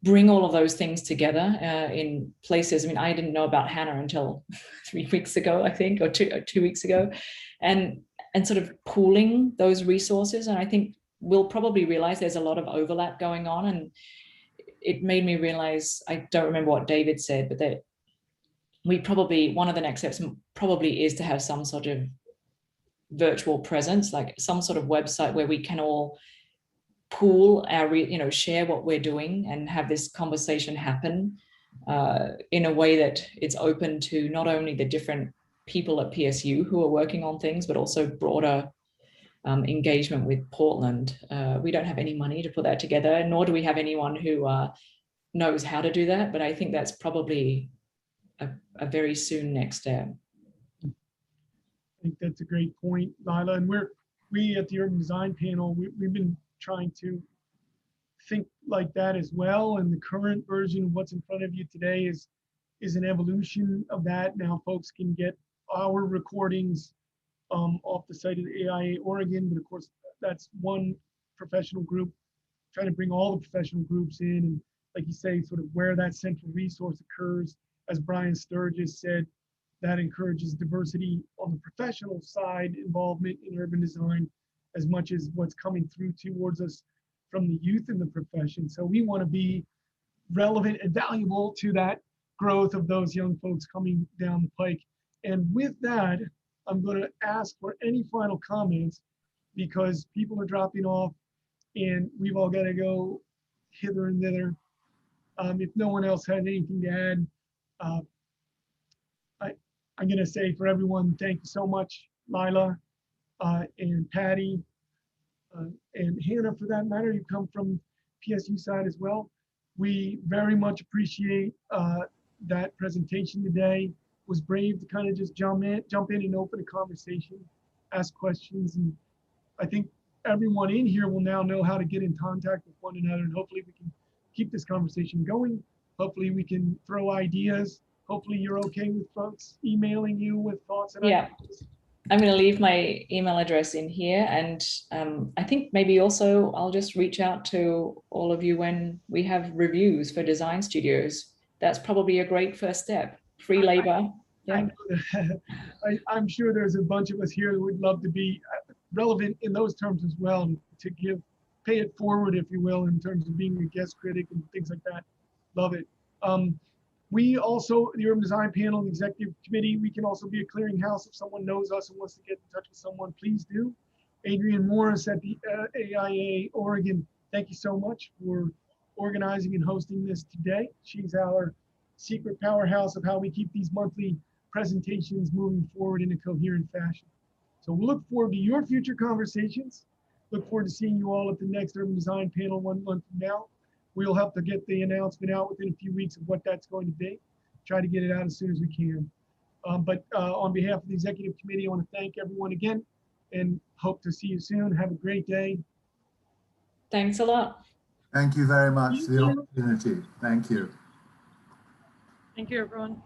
bring all of those things together in places. I mean, I didn't know about Hannah until 3 weeks ago, I think, or two weeks ago, and sort of pooling those resources. And I think we'll probably realize there's a lot of overlap going on. And it made me realize, I don't remember what David said, but that one of the next steps probably is to have some sort of virtual presence, like some sort of website where we can all pool our, share what we're doing and have this conversation happen in a way that it's open to not only the different people at PSU who are working on things, but also broader engagement with Portland. We don't have any money to put that together, nor do we have anyone who knows how to do that. But I think that's probably a very soon next step. I think that's a great point, Lila. And we at the Urban Design Panel, we've been trying to think like that as well. And the current version of what's in front of you today is an evolution of that. Now folks can get our recordings off the site of the AIA Oregon, but of course that's one professional group, trying to bring all the professional groups in like you say, sort of where that central resource occurs. As Brian Sturgis said, that encourages diversity on the professional side, involvement in urban design, as much as what's coming through towards us from the youth in the profession. So we want to be relevant and valuable to that growth of those young folks coming down the pike. And with that, I'm going to ask for any final comments, because people are dropping off and we've all got to go hither and thither. If no one else has anything to add, I'm going to say for everyone, thank you so much, Lila and Patty and Hannah, for that matter. You come from PSU side as well. We very much appreciate that presentation today. It was brave to kind of just jump in and open a conversation, ask questions, and I think everyone in here will now know how to get in contact with one another, and hopefully we can keep this conversation going. Hopefully we can throw ideas. Hopefully you're okay with folks emailing you with thoughts and ideas. I'm going to leave my email address in here, and I think maybe also I'll just reach out to all of you when we have reviews for design studios. That's probably a great first step. Free labor. Yeah. I'm sure there's a bunch of us here that would love to be relevant in those terms as well, to pay it forward, if you will, in terms of being a guest critic and things like that. Love it. We also, the Urban Design Panel and the Executive Committee, we can also be a clearinghouse. If someone knows us and wants to get in touch with someone, please do. Adrienne Morris at the AIA Oregon, thank you so much for organizing and hosting this today. She's our secret powerhouse of how we keep these monthly presentations moving forward in a coherent fashion. So we'll look forward to your future conversations. Look forward to seeing you all at the next Urban Design Panel 1 month from now. We'll help to get the announcement out within a few weeks of what that's going to be. Try to get it out as soon as we can. But on behalf of the Executive Committee, I want to thank everyone again and hope to see you soon. Have a great day. Thanks a lot. Thank you very much for the opportunity. Thank you. Thank you, everyone.